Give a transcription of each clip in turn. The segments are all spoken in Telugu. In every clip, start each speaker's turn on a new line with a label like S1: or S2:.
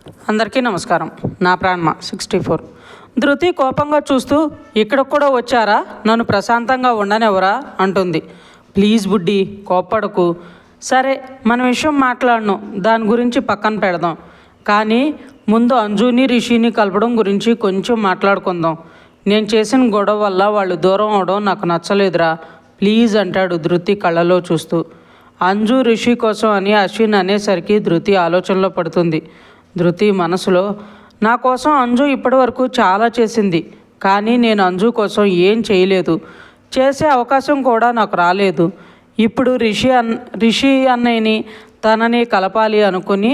S1: అందరికీ నమస్కారం. నా ప్రాణమ 64. ధృతి కోపంగా చూస్తూ, ఇక్కడ కూడా వచ్చారా, నన్ను ప్రశాంతంగా ఉండనివ్వరా అంటుంది. ప్లీజ్ బుడ్డి, కోప్పడకు. సరే, మన విషయం మాట్లాడను, దాని గురించి పక్కన పెడదాం. కానీ ముందు అంజుని రిషిని కలపడం గురించి కొంచెం మాట్లాడుకుందాం. నేను చేసిన గొడవ వల్ల వాళ్ళు దూరం అవడం నాకు నచ్చలేదురా, ప్లీజ్ అంటాడు ధృతి కళ్ళలో చూస్తూ. అంజు రిషి కోసం అని అశ్విన్ అనేసరికి ధృతి ఆలోచనలో పడుతుంది. ధృతి మనసులో, నా కోసం అంజు ఇప్పటివరకు చాలా చేసింది, కానీ నేను అంజు కోసం ఏం చేయలేదు, చేసే అవకాశం కూడా నాకు రాలేదు. ఇప్పుడు రిషి అన్నయ్యని తనని కలపాలి అనుకుని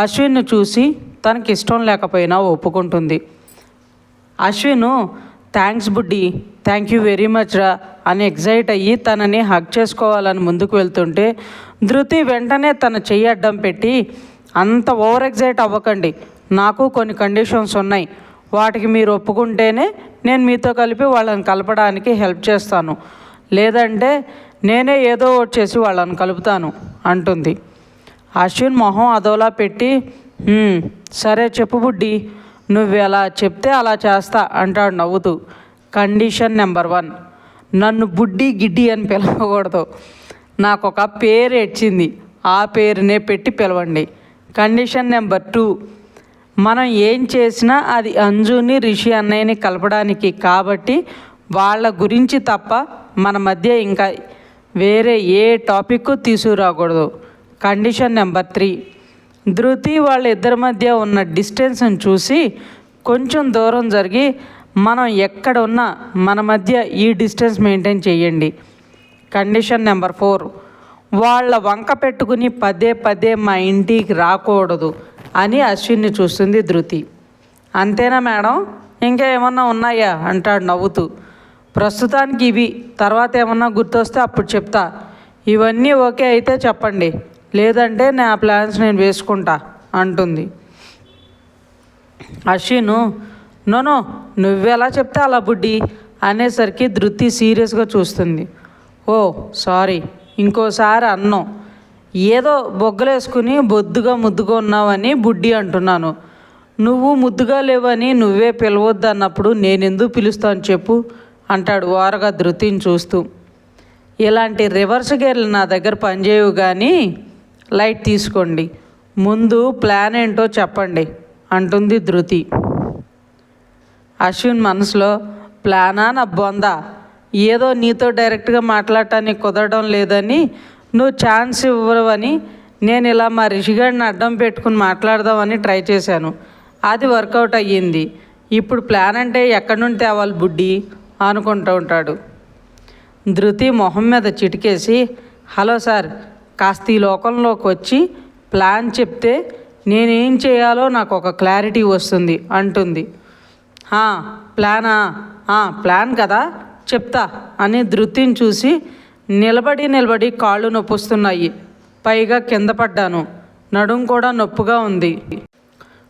S1: అశ్విన్ను చూసి తనకి ఇష్టం లేకపోయినా ఒప్పుకుంటుంది. అశ్విన్ థ్యాంక్స్ బుడ్డి, థ్యాంక్ యూ వెరీ మచ్ రా అని ఎగ్జైట్ అయ్యి తనని హగ్ చేసుకోవాలని ముందుకు వెళ్తుంటే ధృతి వెంటనే తన చెయ్యి అడ్డం పెట్టి, అంత ఓవర్ ఎగ్జైట్ అవ్వకండి, నాకు కొన్ని కండిషన్స్ ఉన్నాయి, వాటికి మీరు ఒప్పుకుంటేనే నేను మీతో కలిపి వాళ్ళని కలపడానికి హెల్ప్ చేస్తాను, లేదంటే నేనే ఏదో ఒకటి చేసి వాళ్ళని కలుపుతాను అంటుంది. అశ్విన్ మొహం అదోలా పెట్టి, సరే చెప్పు బుడ్డి, నువ్వు ఎలా చెప్తే అలా చేస్తా అంటాడు నవ్వుతూ. కండిషన్ నెంబర్ 1, నన్ను బుడ్డి గిడ్డి అని పిలవకూడదు, నాకు ఒక పేరు ఇచ్చింది, ఆ పేరునే పెట్టి పిలవండి. కండిషన్ నెంబర్ 2, మనం ఏం చేసినా అది అంజుని రిషి అన్నయ్యని కలపడానికి కాబట్టి వాళ్ళ గురించి తప్ప మన మధ్య ఇంకా వేరే ఏ టాపిక్ తీసుకురాకూడదు. కండిషన్ నెంబర్ 3, ధృతి వాళ్ళ ఇద్దరి మధ్య ఉన్న డిస్టెన్స్ని చూసి కొంచెం దూరం జరిగి మనం ఎక్కడ ఉన్నా మన మధ్య ఈ డిస్టెన్స్ మెయింటైన్ చేయండి. కండిషన్ నెంబర్ 4, వాళ్ళ వంక పెట్టుకుని పదే పదే మా ఇంటికి రాకూడదు అని అశ్విన్ని చూస్తుంది ధృతి. అంతేనా మేడం, ఇంకా ఏమన్నా ఉన్నాయా అంటాడు నవ్వుతూ. ప్రస్తుతానికి ఇవి, తర్వాత ఏమన్నా గుర్తొస్తే అప్పుడు చెప్తా, ఇవన్నీ ఓకే అయితే చెప్పండి, లేదంటే నా ప్లాన్స్ నేను వేసుకుంటా అంటుంది. అశ్విన్ నోనో, నువ్వెలా చెప్తే అలా బుడ్డి అనేసరికి ధృతి సీరియస్గా చూస్తుంది. ఓ సారీ, ఇంకోసారి అన్నం, ఏదో బొగ్గలేసుకుని బొద్దుగా ముద్దుగా ఉన్నావని బుడ్డి అంటున్నాను, నువ్వు ముద్దుగా లేవని నువ్వే పిలవద్దు అన్నప్పుడు నేనెందుకు పిలుస్తాను చెప్పు అంటాడు ఓరగా ధృతిని చూస్తూ. ఇలాంటి రివర్స్ గేర్లు నా దగ్గర పనిచేయవు, కానీ లైట్ తీసుకోండి, ముందు ప్లాన్ ఏంటో చెప్పండి అంటుంది ధృతి. అశ్విన్ మనసులో, ప్లానా నా బొందా, ఏదో నీతో డైరెక్ట్గా మాట్లాడటానికి కుదరడం లేదని నువ్వు ఛాన్స్ ఇవ్వవని నేను ఇలా మా రిషిగాడిని అడ్డం పెట్టుకుని మాట్లాడదామని ట్రై చేశాను, అది వర్కౌట్ అయ్యింది, ఇప్పుడు ప్లాన్ అంటే ఎక్కడి నుండి తేవాలి బుడ్డి అనుకుంటూ ఉంటాడు. ధృతి మొహం మీద చిటికేసి, హలో సార్, కాస్త ఈ లోకంలోకి వచ్చి ప్లాన్ చెప్తే నేనేం చేయాలో నాకు ఒక క్లారిటీ వస్తుంది అంటుంది. ప్లానా, ప్లాన్ కదా చెప్తా అని ధృతిని చూసి, నిలబడి కాళ్ళు నొప్పుస్తున్నాయి, పైగా కింద పడ్డాను, నడుం కూడా నొప్పుగా ఉంది,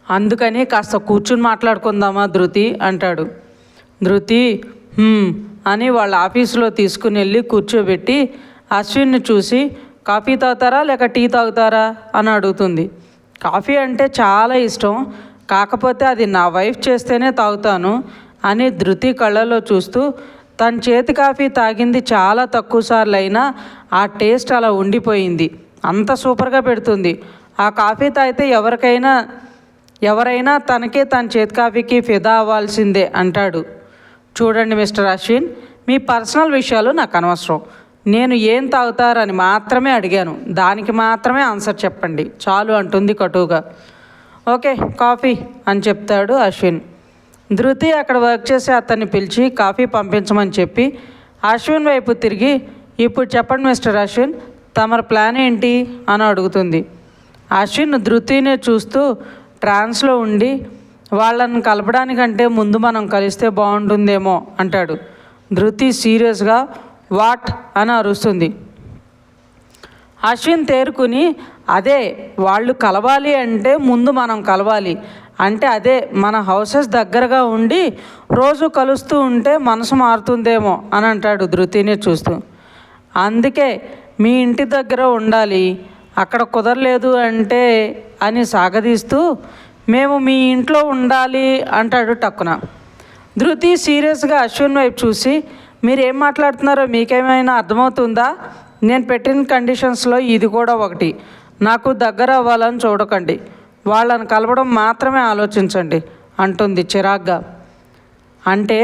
S1: అందుకని కాస్త కూర్చుని మాట్లాడుకుందామా ధృతి అంటాడు. ధృతి అని వాళ్ళ ఆఫీసులో తీసుకుని వెళ్ళి కూర్చోబెట్టి అశ్విన్ని చూసి, కాఫీ తాగుతారా లేక టీ తాగుతారా అని అడుగుతుంది. కాఫీ అంటే చాలా ఇష్టం, కాకపోతే అది నా వైఫ్ చేస్తేనే తాగుతాను అని ధృతి కళ్ళలో చూస్తూ, తన చేతి కాఫీ తాగింది చాలా తక్కువ సార్లు అయినా ఆ టేస్ట్ అలా ఉండిపోయింది, అంత సూపర్గా పెడుతుంది, ఆ కాఫీ తాగితే ఎవరైనా తనకే తన చేతి కాఫీకి ఫిదా అవ్వాల్సిందే అంటాడు. చూడండి మిస్టర్ అశ్విన్, మీ పర్సనల్ విషయాలు నాకు అనవసరం, నేను ఏం తాగుతారని మాత్రమే అడిగాను, దానికి మాత్రమే ఆన్సర్ చెప్పండి చాలు అంటుంది కటువుగా. ఓకే కాఫీ అని చెప్తాడు అశ్విన్. ధృతి అక్కడ వర్క్ చేసి అతన్ని పిలిచి కాఫీ పంపించమని చెప్పి అశ్విన్ వైపు తిరిగి, ఇప్పుడు చెప్పండి మిస్టర్ అశ్విన్, తమరి ప్లాన్ ఏంటి అని అడుగుతుంది. అశ్విన్ ధృతినే చూస్తూ ట్రాన్స్లో ఉండి, వాళ్ళని కలపడానికంటే ముందు మనం కలిస్తే బాగుంటుందేమో అంటాడు. ధృతి సీరియస్గా వాట్ అని అరుస్తుంది. అశ్విన్ తేరుకుని, అదే వాళ్ళు కలవాలి అంటే ముందు మనం కలవాలి, అంటే అదే మన హౌసెస్ దగ్గరగా ఉండి రోజు కలుస్తూ ఉంటే మనసు మారుతుందేమో అని అంటాడు ధృతిని చూస్తూ. అందుకే మీ ఇంటి దగ్గర ఉండాలి, అక్కడ కుదరలేదు అంటే అని సాగదీస్తూ, మేము మీ ఇంట్లో ఉండాలి అంటాడు టక్కున. ధృతి సీరియస్గా అశ్విన్ వైపు చూసి, మీరేం మాట్లాడుతున్నారో మీకేమైనా అర్థమవుతుందా? నేను పెట్టిన కండిషన్స్లో ఇది కూడా ఒకటి. నాకు దగ్గర అవ్వాలని చూడకండి, వాళ్ళని కలవడం మాత్రమే ఆలోచించండి అంటుంది చిరాగ్గా. అంటే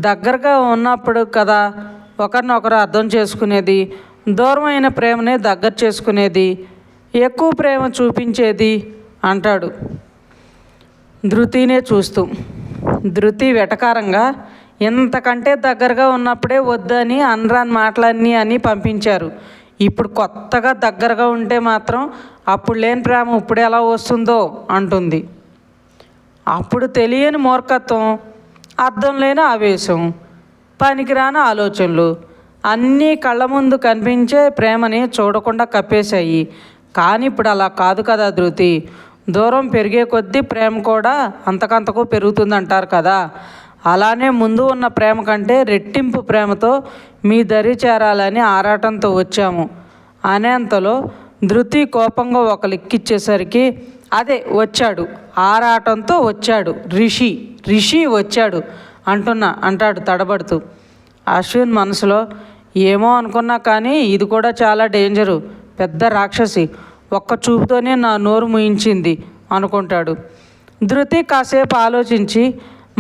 S1: దగ్గరగా ఉన్నప్పుడు కదా ఒకరినొకరు అర్థం చేసుకునేది, దూరమైన ప్రేమని దగ్గర చేసుకునేది, ఎక్కువ ప్రేమ చూపించేది అంటాడు ధృతినే చూస్తూ. ధృతి వెటకారంగా, ఇంతకంటే దగ్గరగా ఉన్నప్పుడే వద్దని అనరాని మాటలన్నీ అని పంపించారు. ఇప్పుడు కొత్తగా దగ్గరగా ఉంటే మాత్రం అప్పుడు లేని ప్రేమ ఇప్పుడు ఎలా వస్తుందో అంటుంది. అప్పుడు తెలియని మూర్ఖత్వం, అర్థం లేని ఆవేశం, పనికిరాని ఆలోచనలు అన్నీ కళ్ళ ముందు కనిపించే ప్రేమని చూడకుండా కప్పేశాయి. కానీ ఇప్పుడు అలా కాదు కదా ధృతి. దూరం పెరిగే కొద్దీ ప్రేమ కూడా అంతకంతకు పెరుగుతుందంటారు కదా. అలానే ముందు ఉన్న ప్రేమ కంటే రెట్టింపు ప్రేమతో మీ దరి చేరాలని ఆరాటంతో వచ్చాము అనేంతలో ధృతి కోపంగా ఒక లిక్కిచ్చేసరికి, అదే వచ్చాడు, ఆరాటంతో వచ్చాడు, రిషి వచ్చాడు అంటాడు తడబడుతూ. అశ్విన్ మనసులో, ఏమో అనుకున్నా కానీ ఇది కూడా చాలా డేంజరు, పెద్ద రాక్షసి, ఒక్క చూపుతోనే నా నోరు ముయించింది అనుకుంటాడు. ధృతి కాసేపు ఆలోచించి,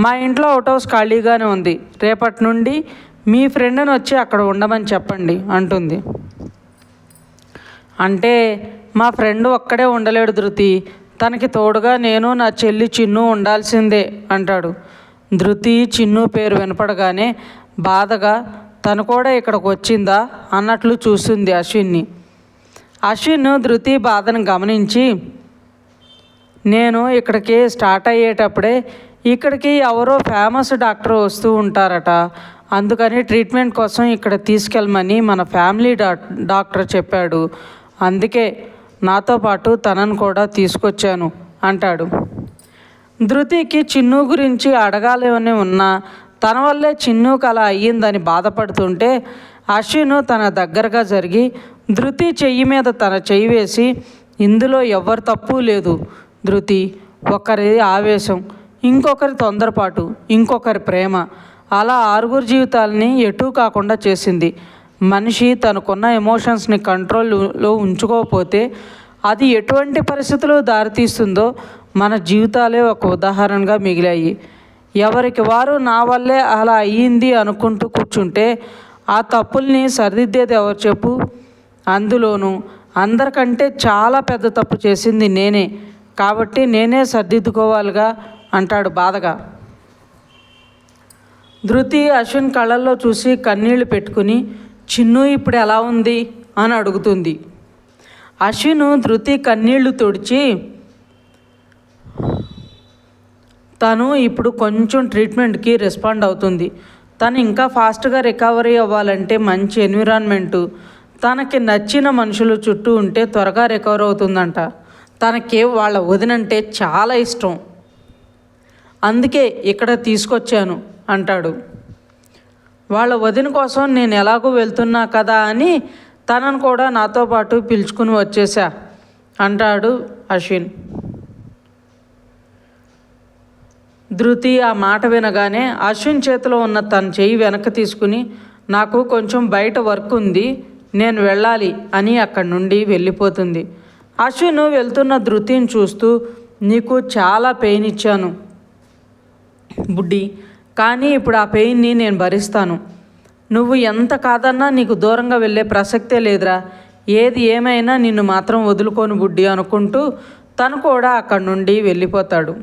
S1: మా ఇంట్లో అవుట్ హౌస్ ఖాళీగానే ఉంది, రేపటి నుండి మీ ఫ్రెండ్ని వచ్చి అక్కడ ఉండమని చెప్పండి అంటుంది. అంటే మా ఫ్రెండ్ ఒక్కడే ఉండలేడు ధృతి, తనకి తోడుగా నేను నా చెల్లి చిన్ను ఉండాల్సిందే అంటాడు. ధృతి చిన్ను పేరు వినపడగానే బాధగా, తను కూడా ఇక్కడికి వచ్చిందా అన్నట్లు చూస్తుంది అశ్విన్ని. అశ్విన్ ధృతి బాధను గమనించి, నేను ఇక్కడికి స్టార్ట్ అయ్యేటప్పుడే ఇక్కడికి ఎవరో ఫేమస్ డాక్టర్ వస్తూ ఉంటారట, అందుకని ట్రీట్మెంట్ కోసం ఇక్కడ తీసుకెళ్ళమని మన ఫ్యామిలీ డాక్టర్ చెప్పాడు, అందుకే నాతో పాటు తనను కూడా తీసుకొచ్చాను అంటాడు. ధృతికి చిన్ను గురించి అడగాలని ఉన్నా తన వల్లే చిన్నుకు అలా అయ్యిందని బాధపడుతుంటే అశ్విన్ తన దగ్గరగా జరిగి ధృతి చెయ్యి మీద తన చెయ్యి వేసి, ఇందులో ఎవరి తప్పు లేదు ధృతి, ఒకరి ఆవేశం, ఇంకొకరి తొందరపాటు, ఇంకొకరి ప్రేమ, అలా 6 జీవితాలని ఎటూ కాకుండా చేసింది. మనిషి తనకున్న ఎమోషన్స్ని కంట్రోల్లో ఉంచుకోకపోతే అది ఎటువంటి పరిస్థితులు దారితీస్తుందో మన జీవితాలే ఒక ఉదాహరణగా మిగిలాయి. ఎవరికి వారు నా వల్లే అలా అయ్యింది అనుకుంటూ కూర్చుంటే ఆ తప్పుల్ని సరిదిద్దేది ఎవరు చెప్పు? అందులోనూ అందరికంటే చాలా పెద్ద తప్పు చేసింది నేనే, కాబట్టి నేనే సర్దిద్దుకోవాలిగా అంటాడు బాధగా. ధృతి అశ్విన్ కళ్ళల్లో చూసి కన్నీళ్లు పెట్టుకుని, చిన్ను ఇప్పుడు ఎలా ఉంది అని అడుగుతుంది. అశ్విన్ ధృతి కన్నీళ్లు తుడిచి, తను ఇప్పుడు కొంచెం ట్రీట్మెంట్కి రెస్పాండ్ అవుతుంది, తను ఇంకా ఫాస్ట్గా రికవరీ అవ్వాలంటే మంచి ఎన్విరాన్మెంటు, తనకి నచ్చిన మనుషులు చుట్టూ ఉంటే త్వరగా రికవర్ అవుతుందంట, తనకి వాళ్ళ వదినంటే చాలా ఇష్టం, అందుకే ఇక్కడ తీసుకొచ్చాను అంటాడు. వాళ్ళ వదిన కోసం నేను ఎలాగూ వెళ్తున్నా కదా అని తనను కూడా నాతో పాటు పిలుచుకుని వచ్చేసా అంటాడు అశ్విన్. ధృతి ఆ మాట వినగానే అశ్విన్ చేతిలో ఉన్న తన చెయ్యి వెనక్కి తీసుకుని, నాకు కొంచెం బయట వర్క్ ఉంది, నేను వెళ్ళాలి అని అక్కడి నుండి వెళ్ళిపోతుంది. అశ్విన్ వెళ్తున్న ధృతిని చూస్తూ, నీకు చాలా పెయిన్ ఇచ్చాను బుడ్డి, కానీ ఇప్పుడు ఆ పెయిన్ని నేను భరిస్తాను, నువ్వు ఎంత కాదన్నా నీకు దూరంగా వెళ్ళే ప్రసక్తే లేదురా, ఏది ఏమైనా నిన్ను మాత్రం వదులుకోను బుడ్డి అనుకుంటూ తను కూడా అక్కడి నుండి వెళ్ళిపోతాడు.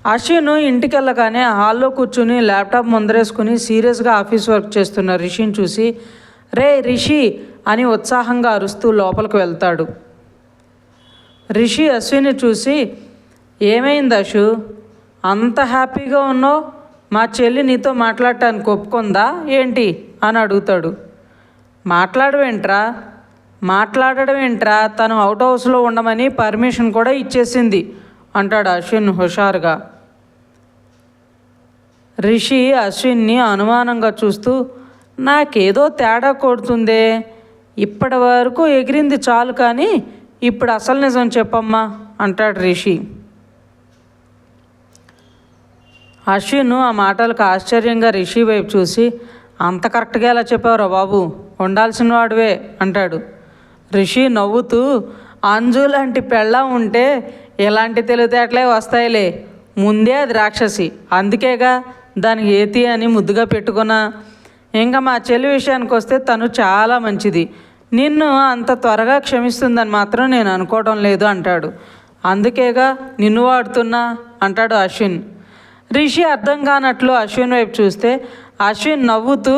S1: అశ్విన్ ఇంటికి వెళ్ళగానే హాల్లో కూర్చుని ల్యాప్టాప్ ముందరేసుకుని సీరియస్గా ఆఫీస్ వర్క్ చేస్తున్న రిషిని చూసి, రే రిషి అని ఉత్సాహంగా అరుస్తూ లోపలికి వెళ్తాడు. రిషి అశ్విన్ని చూసి, ఏమైంది అశు, అంత హ్యాపీగా ఉన్నావు, మా చెల్లి నీతో మాట్లాడటానికి ఒప్పుకుందా ఏంటి అని అడుగుతాడు. మాట్లాడడం ఏంట్రా, తను అవుట్ హౌస్లో ఉండమని పర్మిషన్ కూడా ఇచ్చేసింది అంటాడు అశ్విన్ హుషారుగా. రిషి అశ్విన్ని అనుమానంగా చూస్తూ, నాకేదో తేడా కొడుతుందే, ఇప్పటి వరకు ఎగిరింది చాలు కానీ ఇప్పుడు అసలు నిజం చెప్పమ్మా అంటాడు రిషి. అశ్విన్ ఆ మాటలకు ఆశ్చర్యంగా రిషి వైపు చూసి, అంత కరెక్ట్గా ఎలా చెప్పావురా బాబు, ఉండాల్సిన వాడివే అంటాడు. రిషి నవ్వుతూ, అంజు లాంటి పెళ్ళం ఉంటే ఎలాంటి తెలివితేటలే వస్తాయిలే, ముందే అది రాక్షసి, అందుకేగా దానికి ఏతి అని ముద్దుగా పెట్టుకున్నా. ఇంకా మా చెల్లి విషయానికి వస్తే తను చాలా మంచిది, నిన్ను అంత త్వరగా క్షమిస్తుందని మాత్రం నేను అనుకోవడం లేదు అంటాడు. అందుకేగా నిన్ను వాడుతున్నా అంటాడు అశ్విన్. రిషి అర్థం కానట్లు అశ్విన్ వైపు చూస్తే అశ్విన్ నవ్వుతూ,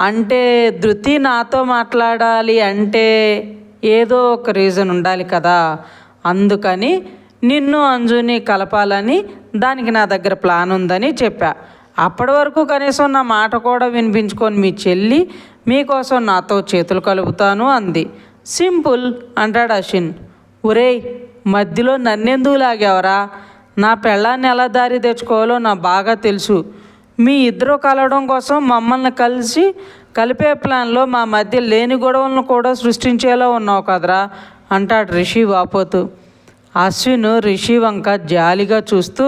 S1: అంటే ధృతి నాతో మాట్లాడాలి అంటే ఏదో ఒక రీజన్ ఉండాలి కదా, అందుకని నిన్ను అంజుని కలపాలని దానికి నా దగ్గర ప్లాన్ ఉందని చెప్పా. అప్పటి వరకు కనీసం నా మాట కూడా వినిపించుకొని మీ చెల్లి మీకోసం నాతో చేతులు కలుపుతాను అంది. సింపుల్ అంటాడు అశ్విన్. ఒరేయ్, మధ్యలో నన్నెందుకు లాగావరా, నా పెళ్ళాన్ని ఎలా దారి తెచ్చుకోవాలో నాకు బాగా తెలుసు. మీ ఇద్దరు కలవడం కోసం మమ్మల్ని కలిపే ప్లాన్లో మా మధ్య లేని గొడవలను కూడా సృష్టించేలా ఉన్నావు కదరా అంటాడు రిషి వాపోతూ. అశ్విన్ రిషి వంక జాలిగా చూస్తూ,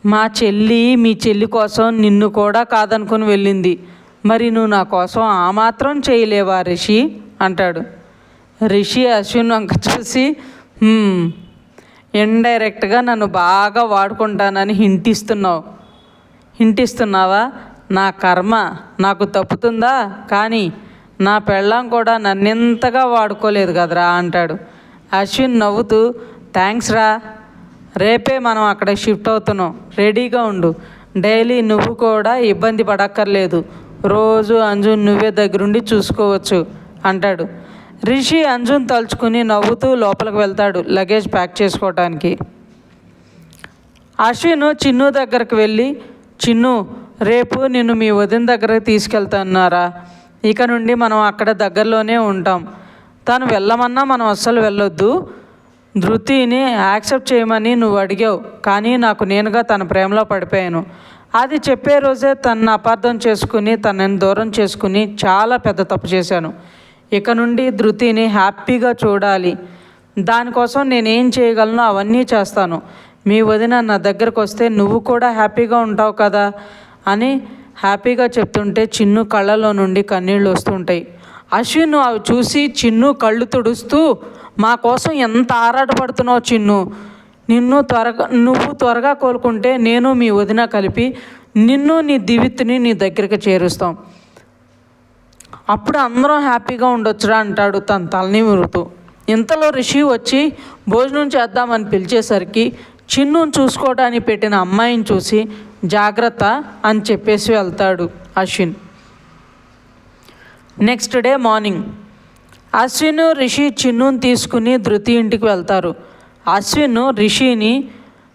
S1: మా చెల్లి మీ చెల్లి కోసం నిన్ను కూడా కాదనుకుని వెళ్ళింది, మరి నువ్వు నా కోసం ఆ మాత్రం చేయలేవా రిషి అంటాడు. రిషి అశ్విన్ వంక చూసి, ఇండైరెక్ట్గా నన్ను బాగా వాడుకుంటానని హింటిస్తున్నావా, నా కర్మ నాకు తప్పుతుందా, కానీ నా పెళ్ళాం కూడా నన్నెంతగా వాడుకోలేదు కదరా అంటాడు. అశ్విన్ నవ్వుతూ, థ్యాంక్స్ రా, రేపే మనం అక్కడ షిఫ్ట్ అవుతున్నాం, రెడీగా ఉండు, డైలీ నువ్వు కూడా ఇబ్బంది పడక్కర్లేదు, రోజు అంజున్ నువ్వే దగ్గరుండి చూసుకోవచ్చు అంటాడు. రిషి అంజున్ తలుచుకుని నవ్వుతూ లోపలికి వెళ్తాడు లగేజ్ ప్యాక్ చేసుకోవటానికి. అశ్విన్ చిన్ను దగ్గరకు వెళ్ళి, చిన్ను, రేపు నిన్ను మీ వదిన దగ్గరకు తీసుకెళ్తున్నారా, ఇక నుండి మనం అక్కడ దగ్గరలోనే ఉంటాం, తను వెళ్ళమన్నా మనం అస్సలు వెళ్ళొద్దు, ధృతిని యాక్సెప్ట్ చేయమని నువ్వు అడిగావు, కానీ నాకు నేనుగా తన ప్రేమలో పడిపోయాను, అది చెప్పే రోజే తనను అపార్థం చేసుకుని తనని దూరం చేసుకుని చాలా పెద్ద తప్పు చేశాను, ఇక నుండి ధృతిని హ్యాపీగా చూడాలి, దానికోసం నేనేం చేయగలను అవన్నీ చేస్తాను, మీ వదిన నా దగ్గరకు వస్తే నువ్వు కూడా హ్యాపీగా ఉంటావు కదా అని హ్యాపీగా చెప్తుంటే చిన్ను కళ్ళలో నుండి కన్నీళ్ళు వస్తుంటాయి. అశ్విన్ అవి చూసి చిన్ను కళ్ళు తుడుస్తూ, మా కోసం ఎంత ఆరాటపడుతున్నావు చిన్ను, నువ్వు త్వరగా కోలుకుంటే నేను మీ వదిన కలిపి నిన్ను నీ దివిత్ని నీ దగ్గరికి చేరుస్తాం, అప్పుడు అందరం హ్యాపీగా ఉండొచ్చురా అంటాడు తన తలని ఊరుతూ. ఇంతలో రిషి వచ్చి భోజనం చేద్దామని పిలిచేసరికి చిన్నును చూసుకోవడానికి పెట్టిన అమ్మాయిని చూసి జాగ్రత్త అని చెప్పేసి వెళ్తాడు Ashwin. Next day morning Ashwin Rishi చిన్నుని తీసుకుని ధృతి ఇంటికి వెళ్తారు. అశ్విన్ రిషిని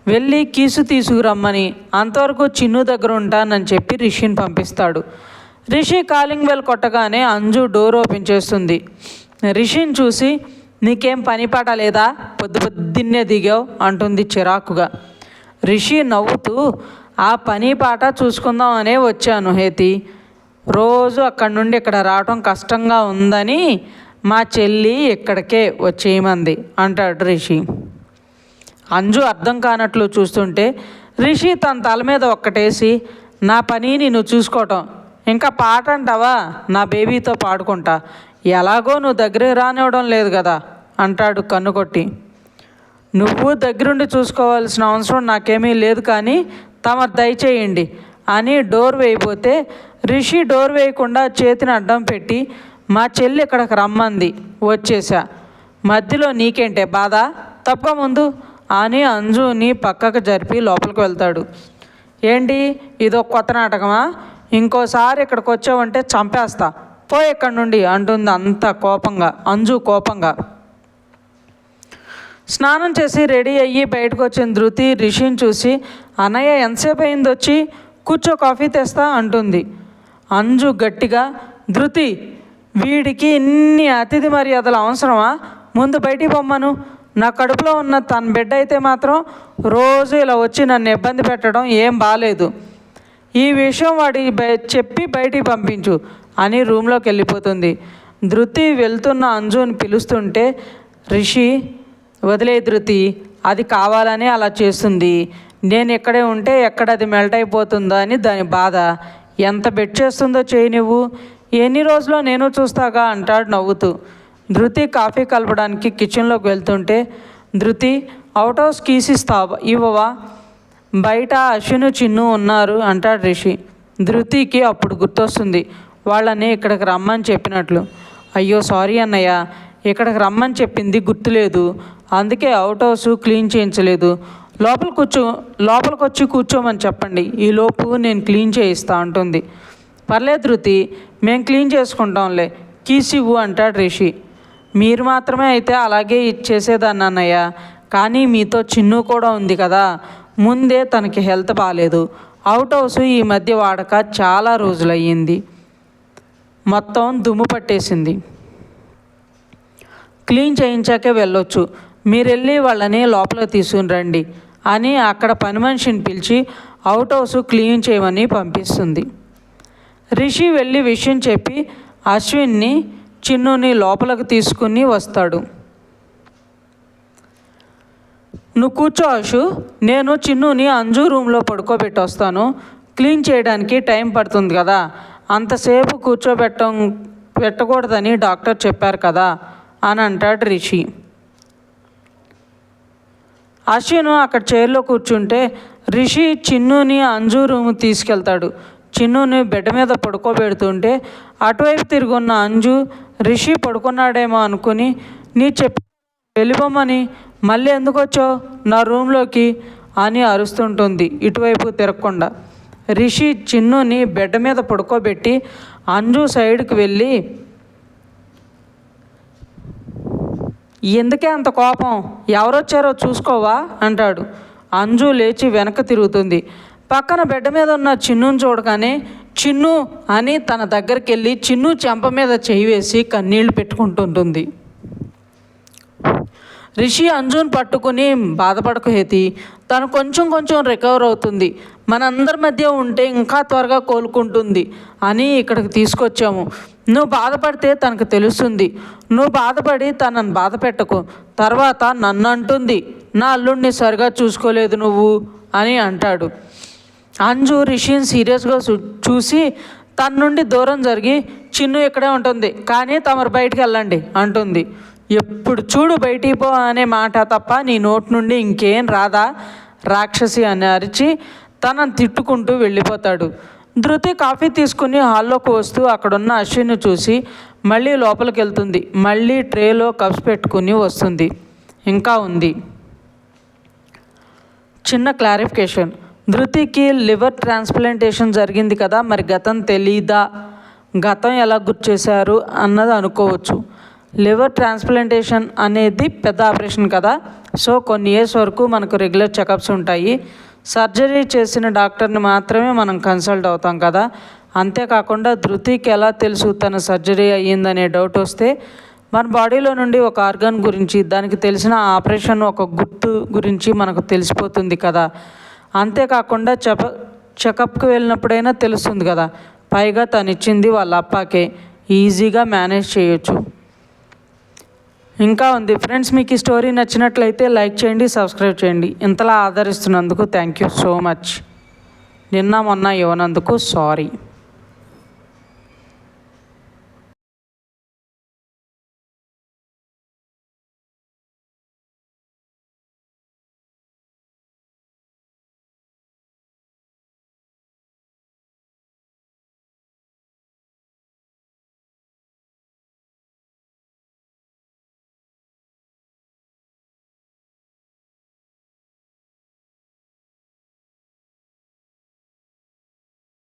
S1: వెళ్ళి కీసు తీసుకురమ్మని, అంతవరకు చిన్ను దగ్గర ఉంటానని చెప్పి రిషిని పంపిస్తాడు. రిషి కాలింగ్ బెల్ కొట్టగానే అంజు డోర్ ఓపెన్ చేస్తుంది. రిషిని చూసి, నీకేం పని పాట లేదా, పొద్దున్నే దిగావు అంటుంది చిరాకుగా. రిషి నవ్వుతూ, ఆ పని పాట చూసుకుందామనే వచ్చాను హేతి, రోజు అక్కడి నుండి ఇక్కడ రావటం కష్టంగా ఉందని మా చెల్లి ఇక్కడికే వచ్చేయమంది అంటాడు రిషి. అంజు అర్థం కానట్లు చూస్తుంటే రిషి తన తల మీద ఒక్కటేసి, నా పని నేను చూసుకోవటం, ఇంకా పాట అంటావా, నా బేబీతో పాడుకుంటా, ఎలాగో నువ్వు దగ్గరికి రానివ్వడం లేదు కదా అంటాడు కన్నుకొట్టి. నువ్వు దగ్గరుండి చూసుకోవాల్సిన అవసరం నాకేమీ లేదు, కానీ తమరు దయచేయండి అని డోర్ వేయబోతే రిషి డోర్ వేయకుండా చేతిని అడ్డం పెట్టి, మా చెల్లి ఇక్కడికి రమ్మంది, వచ్చేసా, మధ్యలో నీకేంటే బాధ, తప్ప ముందు అని అంజుని పక్కకు జరిపి లోపలికి వెళ్తాడు. ఏంటి ఇదో కొత్త నాటకమా, ఇంకోసారి ఇక్కడికి వచ్చావంటే చంపేస్తా, పో ఇక్కడి నుండి అంటుంది అంజు కోపంగా. స్నానం చేసి రెడీ అయ్యి బయటకు వచ్చిన ధృతి రిషిని చూసి, అన్నయ్య ఎంతసేపు అయింది వచ్చి, కూర్చో కాఫీ తెస్తా అంటుంది. అంజు గట్టిగా, ధృతి, వీడికి ఇన్ని అతిథి మర్యాదలు అవసరమా, ముందు బయటికి పొమ్మను, నా కడుపులో ఉన్న తన బిడ్డ అయితే మాత్రం రోజు ఇలా వచ్చి నన్ను ఇబ్బంది పెట్టడం ఏం బాలేదు, ఈ విషయం వాడికి చెప్పి బయటికి పంపించు అని రూమ్లోకి వెళ్ళిపోతుంది. ధృతి వెళ్తున్న అంజుని పిలుస్తుంటే రిషి, వదిలే ధృతి, అది కావాలని అలా చేస్తుంది. నేను ఇక్కడే ఉంటే ఎక్కడ అది మెల్ట్ అయిపోతుందో అని దాని బాధ. ఎంత బెట్ చేస్తుందో చేయి నువ్వు, ఎన్ని రోజులో నేను చూస్తాగా అంటాడు నవ్వుతూ. ధృతి కాఫీ కలపడానికి కిచెన్లోకి వెళ్తుంటే, ధృతి, అవుట్ హౌస్ కీస్ ఇవ్వవా, బయట అశ్విను చిన్ను ఉన్నారు అంటాడు రిషి. ధృతికి అప్పుడు గుర్తొస్తుంది వాళ్ళని ఇక్కడికి రమ్మని చెప్పినట్లు. అయ్యో సారీ అన్నయ్య, ఇక్కడికి రమ్మని చెప్పింది గుర్తులేదు, అందుకే అవుట్ హౌస్ క్లీన్ చేయించలేదు. లోపలికి వచ్చి కూర్చోమని చెప్పండి, ఈలోపు నేను క్లీన్ చేయిస్తా అంటుంది. పర్లేదు ధృతి, మేము క్లీన్ చేసుకుంటాంలే, కీస్ ఇవ్వు అంటాడు రిషి. మీరు మాత్రమే అయితే అలాగే ఇచ్చేసేదాన్ని అన్నయ్య, కానీ మీతో చిన్ను కూడా ఉంది కదా, ముందే తనకి హెల్త్ బాగాలేదు, అవుట్ హౌస్ ఈ మధ్య వాడక చాలా రోజులయ్యింది, మొత్తం దుమ్ము పట్టేసింది, క్లీన్ చేయించాకే వెళ్ళొచ్చు, మీరు వెళ్ళి వాళ్ళని లోపలికి తీసుకుని రండి అని అక్కడ పని మనిషిని పిలిచి అవుట్ హౌస్ క్లీన్ చేయమని పంపిస్తుంది. రిషి వెళ్ళి విషయం చెప్పి అశ్విన్ని, చిన్నుని లోపలికి తీసుకుని వస్తాడు. నువ్వు కూర్చో అశు, నేను చిన్నుని అంజు రూమ్లో పడుకోబెట్టి వస్తాను, క్లీన్ చేయడానికి టైం పడుతుంది కదా, అంతసేపు పెట్టకూడదని డాక్టర్ చెప్పారు కదా అని అంటాడు రిషి. అశ్విన్ అక్కడ చైర్లో కూర్చుంటే రిషి చిన్నుని అంజు రూమ్ తీసుకెళ్తాడు. చిన్నుని బెడ్ మీద పడుకోబెడుతుంటే అటువైపు తిరుగున్న అంజు రిషి పడుకున్నాడేమో అనుకుని, నీ చెప్పి వెళ్ళిపోమని మళ్ళీ ఎందుకు వచ్చావు నా రూమ్లోకి అని అరుస్తుంటుంది ఇటువైపు తిరగకుండా. రిషి చిన్నుని బెడ్ మీద పడుకోబెట్టి అంజు సైడ్కి వెళ్ళి, ఎందుకే అంత కోపం, ఎవరొచ్చారో చూసుకోవా అంటాడు. అంజు లేచి వెనక్కి తిరుగుతుంది. పక్కన బెడ్ మీద ఉన్న చిన్నుని చూడగానే చిన్ను అని తన దగ్గరికి వెళ్ళి చిన్ను చెంప మీద చేయి వేసి కన్నీళ్లు పెట్టుకుంటుంటుంది. రిషి అంజుని పట్టుకుని, బాధపడకు హేతి, తను కొంచెం రికవర్ అవుతుంది, మనందరి మధ్య ఉంటే ఇంకా త్వరగా కోలుకుంటుంది అని ఇక్కడికి తీసుకొచ్చాము, నువ్వు బాధపడితే తనకు తెలుస్తుంది, నువ్వు బాధపడి తనని బాధ పెట్టకు, తర్వాత నన్ను అంటుంది నా అల్లుడిని సరిగా చూసుకోలేదు నువ్వు అని అంటాడు. అంజు రిషిని సీరియస్గా చూసి తన నుండి దూరం జరిగి, చిన్ను ఇక్కడే ఉంటుంది కానీ తమరు బయటికి వెళ్ళండి అంటుంది. ఎప్పుడు చూడు బయటికి పో అనే మాట తప్ప నీ నోటి నుండి ఇంకేం రాదా రాక్షసి అని అరిచి తనని తిట్టుకుంటూ వెళ్ళిపోతాడు. ధృతి కాఫీ తీసుకుని హాల్లోకి వస్తూ అక్కడున్న అశ్విన్ని చూసి మళ్ళీ లోపలికి వెళ్తుంది. మళ్ళీ ట్రేలో కప్స్ పెట్టుకుని వస్తుంది. ఇంకా ఉంది. చిన్న క్లారిఫికేషన్, ధృతికి లివర్ ట్రాన్స్ప్లాంటేషన్ జరిగింది కదా, మరి గతం తెలీదా, గతం ఎలా గుర్తు చేశారు అన్నది అనుకోవచ్చు. లివర్ ట్రాన్స్ప్లాంటేషన్ అనేది పెద్ద ఆపరేషన్ కదా, సో కొన్ని ఇయర్స్ వరకు మనకు రెగ్యులర్ చెకప్స్ ఉంటాయి. సర్జరీ చేసిన డాక్టర్ని మాత్రమే మనం కన్సల్ట్ అవుతాం కదా. అంతేకాకుండా ధృతికి ఎలా తెలుసు తన సర్జరీ అయ్యిందనే డౌట్ వస్తే మన బాడీలో నుండి ఒక ఆర్గన్ గురించి, దానికి తెలిసిన ఆపరేషన్ ఒక గుర్తు గురించి మనకు తెలిసిపోతుంది కదా. అంతేకాకుండా చెకప్కి వెళ్ళినప్పుడైనా తెలుస్తుంది కదా. పైగా తను ఇచ్చింది వాళ్ళ అప్పాకే, ఈజీగా మేనేజ్ చేయొచ్చు. ఇంకా ఉంది ఫ్రెండ్స్. మీకు ఈ స్టోరీ నచ్చినట్లయితే లైక్ చేయండి, సబ్స్క్రైబ్ చేయండి. ఇంతలా ఆదరిస్తున్నందుకు థ్యాంక్ యూ సో మచ్. నిన్న మొన్న ఇవ్వనందుకు సారీ.